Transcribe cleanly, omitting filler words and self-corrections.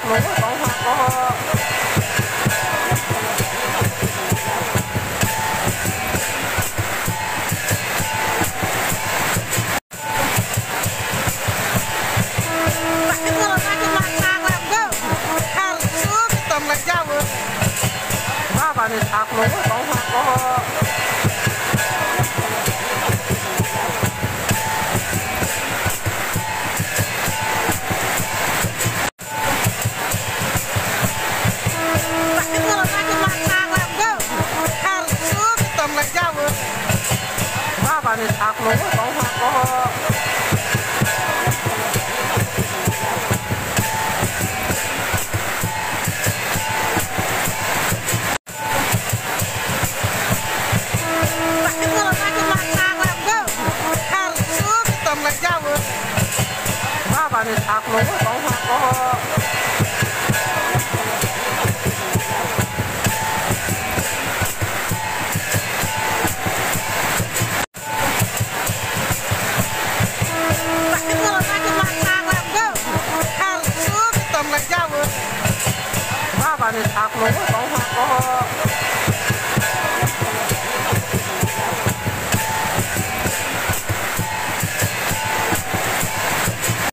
luôn á, con hoa có bà này sạc luôn á, con hoa có bà này sạc luôn á, con hoa có bà này sạc luôn á, con hoa có bà này sạc luôn á, con hoa có